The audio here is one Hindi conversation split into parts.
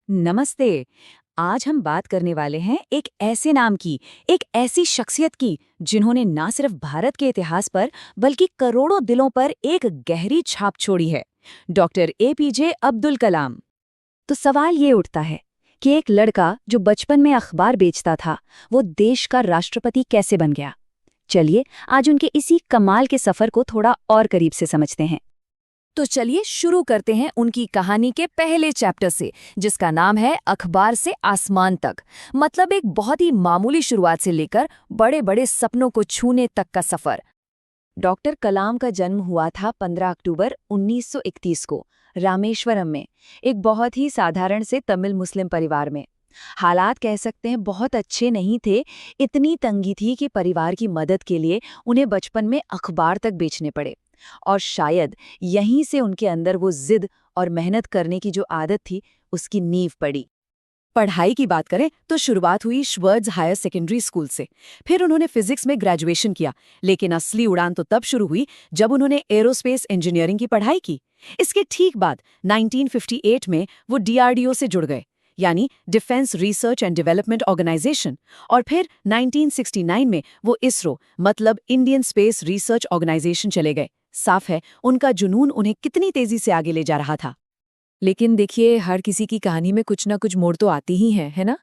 नमस्ते। आज हम बात करने वाले हैं एक ऐसे नाम की, एक ऐसी शख्सियत की जिन्होंने ना सिर्फ भारत के इतिहास पर बल्कि करोड़ों दिलों पर एक गहरी छाप छोड़ी है। Doctor APJ Abdul Kalam. तो सवाल ये उठता है कि एक लड़का जो बचपन में अखबार बेचता था, वो देश का राष्ट्रपति कैसे बन गया। चलिए आज उनके इसी कमाल के सफर को थोड़ा और करीब से समझते हैं। तो चलिए शुरू करते हैं उनकी कहानी के पहले चैप्टर से, जिसका नाम है अखबार से आसमान तक। मतलब एक बहुत ही मामूली शुरुआत से लेकर बड़े बड़े सपनों को छूने तक का सफर। डॉक्टर कलाम का जन्म हुआ था 15 अक्टूबर 1931 को रामेश्वरम में, एक बहुत ही साधारण से तमिल मुस्लिम परिवार में। हालात कह सकते हैं बहुत अच्छे नहीं थे। इतनी तंगी थी कि परिवार की मदद के लिए उन्हें बचपन में अखबार तक बेचने पड़े। और शायद यहीं से उनके अंदर वो जिद और मेहनत करने की जो आदत थी, उसकी नींव पड़ी। पढ़ाई की बात करें तो शुरुआत हुई श्वर्ड्स हायर सेकेंडरी स्कूल से। फिर उन्होंने फिजिक्स में ग्रेजुएशन किया, लेकिन असली उड़ान तो तब शुरू हुई जब उन्होंने एरोस्पेस इंजीनियरिंग की पढ़ाई की। इसके ठीक बाद 1958 में वो डीआरडीओ से जुड़ गए, यानी defence research and development organisation. और फिर 1969 में वो इसरो मतलब इंडियन स्पेस रिसर्च ऑर्गेनाइजेशन चले गए। साफ है उनका जुनून उन्हें कितनी तेजी से आगे ले जा रहा था। लेकिन देखिए, हर किसी की कहानी में कुछ ना कुछ मोड़ तो आती ही है ना।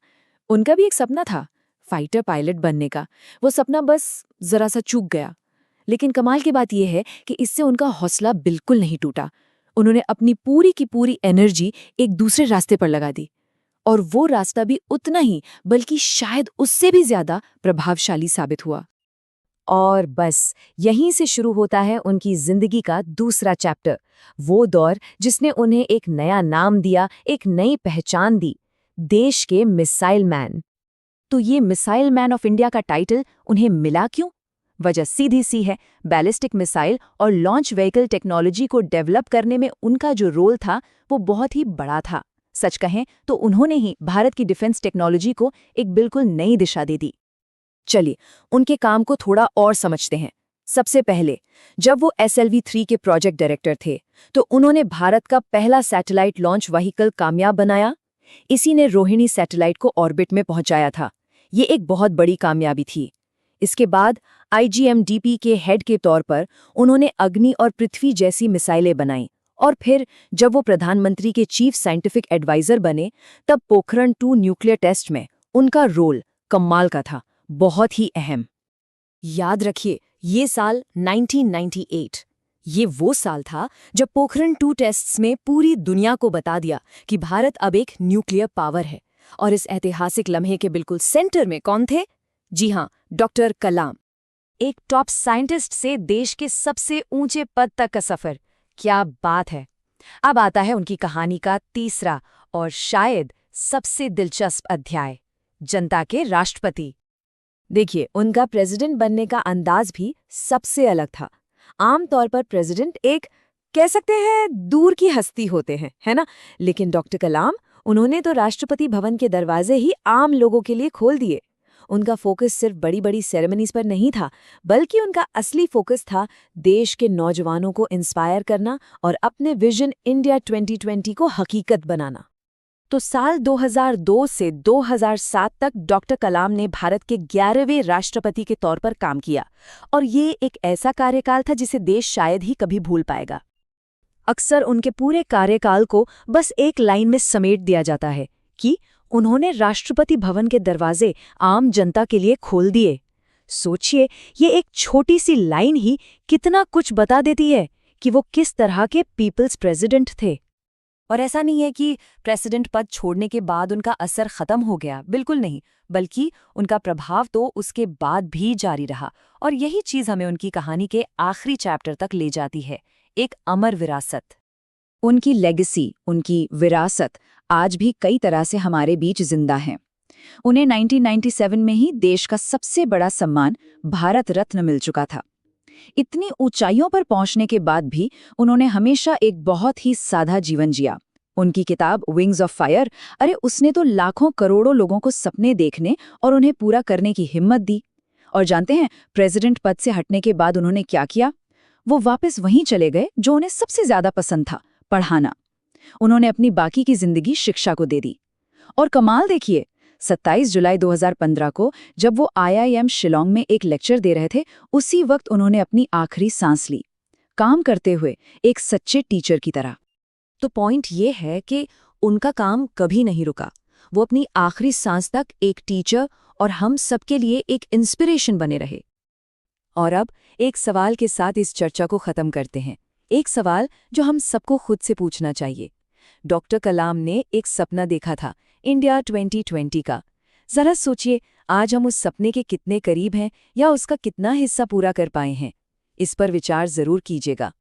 उनका भी एक सपना था, फाइटर पायलट बनने का। वो सपना बस जरा सा चूक गया। लेकिन कमाल की बात यह है कि इससे उनका हौसला बिल्कुल नहीं टूटा। उन्होंने अपनी पूरी की पूरी एनर्जी एक दूसरे रास्ते पर लगा दी, और वो रास्ता भी उतना ही बल्कि शायद उससे भी ज्यादा प्रभावशाली साबित हुआ। और बस यहीं से शुरू होता है उनकी जिंदगी का दूसरा चैप्टर, वो दौर जिसने उन्हें एक नया नाम दिया, एक नई पहचान दी, देश के मिसाइल मैन। तो ये मिसाइल मैन ऑफ इंडिया का टाइटल उन्हें मिला क्यों? वजह सीधी सी है, बैलिस्टिक मिसाइल और लॉन्च व्हीकल टेक्नोलॉजी को डेवलप करने में उनका जो रोल था वो बहुत ही बड़ा था। सच कहें तो उन्होंने ही भारत की डिफेंस टेक्नोलॉजी को एक बिल्कुल नई दिशा दे दी। चलिए उनके काम को थोड़ा और समझते हैं। सबसे पहले जब वो SLV-3 के प्रोजेक्ट डायरेक्टर थे, तो उन्होंने भारत का पहला सैटेलाइट लॉन्च व्हीकल कामयाब बनाया। इसी ने रोहिणी सैटेलाइट को ऑर्बिट में पहुंचाया था। ये एक बहुत बड़ी कामयाबी थी। इसके बाद IGMDP के हेड के तौर पर उन्होंने अग्नि और पृथ्वी जैसी मिसाइलें बनाईं। और फिर जब वो प्रधानमंत्री के चीफ साइंटिफिक एडवाइजर बने, तब पोखरण 2 न्यूक्लियर टेस्ट में उनका रोल कमाल का था, बहुत ही अहम। याद रखिए, ये साल 1998, ये वो साल था जब पोखरण 2 टेस्ट्स में पूरी दुनिया को बता दिया कि भारत अब एक न्यूक्लियर पावर है। और इस ऐतिहासिक लम्हे के बिल्कुल सेंटर में कौन थे? जी हाँ, डॉक्टर कलाम। एक टॉप साइंटिस्ट से देश के सबसे ऊंचे पद तक का सफर, क्या बात है। अब आता है उनकी कहानी का तीसरा और शायद सबसे दिलचस्प अध्याय, जनता के राष्ट्रपति। देखिए, उनका प्रेसिडेंट बनने का अंदाज भी सबसे अलग था। आमतौर पर प्रेसिडेंट एक, कह सकते हैं, दूर की हस्ती होते हैं, है ना। लेकिन डॉक्टर कलाम, उन्होंने तो राष्ट्रपति भवन के दरवाजे ही आम लोगों के लिए खोल दिए। उनका फोकस सिर्फ बड़ी बड़ी सेरेमनीज पर नहीं था, बल्कि उनका असली फोकस था देश के नौजवानों को इंस्पायर करना और अपने विजन इंडिया 2020 को हकीकत बनाना। तो साल 2002 से 2007 तक डॉक्टर कलाम ने भारत के 11वें राष्ट्रपति के तौर पर काम किया, और ये एक ऐसा कार्यकाल था जिसे देश शायद ही कभी भूल पाएगा। अक्सर उनके पूरे कार्यकाल को बस एक लाइन में समेट दिया जाता है कि उन्होंने राष्ट्रपति भवन के दरवाजे आम जनता के लिए खोल दिए। सोचिए, ये एक छोटी सी लाइन ही कितना कुछ बता देती है कि वो किस तरह के पीपल्स प्रेसिडेंट थे। और ऐसा नहीं है कि प्रेसिडेंट पद छोड़ने के बाद उनका असर खत्म हो गया, बिल्कुल नहीं, बल्कि उनका प्रभाव तो उसके बाद भी जारी रहा। और यही चीज हमें उनकी कहानी के आखिरी चैप्टर तक ले जाती है, एक अमर विरासत। उनकी लेगेसी, उनकी विरासत आज भी कई तरह से हमारे बीच जिंदा है। उन्हें 1997 में ही देश का सबसे बड़ा सम्मान भारत रत्न मिल चुका था। इतनी ऊंचाइयों पर पहुंचने के बाद भी उन्होंने हमेशा एक बहुत ही सादा जीवन जिया। उनकी किताब विंग्स ऑफ फायर, अरे उसने तो लाखों करोड़ों लोगों को सपने देखने और उन्हें पूरा करने की हिम्मत दी। और जानते हैं, प्रेसिडेंट पद से हटने के बाद उन्होंने क्या किया? वो वापस वहीं चले गए जो उन्हें सबसे ज्यादा पसंद था, पढ़ाना। उन्होंने अपनी बाकी की जिंदगी शिक्षा को दे दी। और कमाल देखिए, 27 जुलाई 2015 को जब वो IIM शिलोंग में एक लेक्चर दे रहे थे, उसी वक्त उन्होंने अपनी आखिरी सांस ली, काम करते हुए एक सच्चे टीचर की तरह। तो पॉइंट ये है कि उनका काम कभी नहीं रुका। वो अपनी आखिरी सांस तक एक टीचर और हम सबके लिए एक इंस्पिरेशन बने रहे। और अब एक सवाल के साथ इस चर्चा को खत्म करते हैं। एक सवाल जो हम सबको खुद से पूछना चाहिए। डॉक्टर कलाम ने एक सपना देखा था, इंडिया 2020 का। जरा सोचिए, आज हम उस सपने के कितने करीब हैं या उसका कितना हिस्सा पूरा कर पाए हैं। इस पर विचार जरूर कीजिएगा।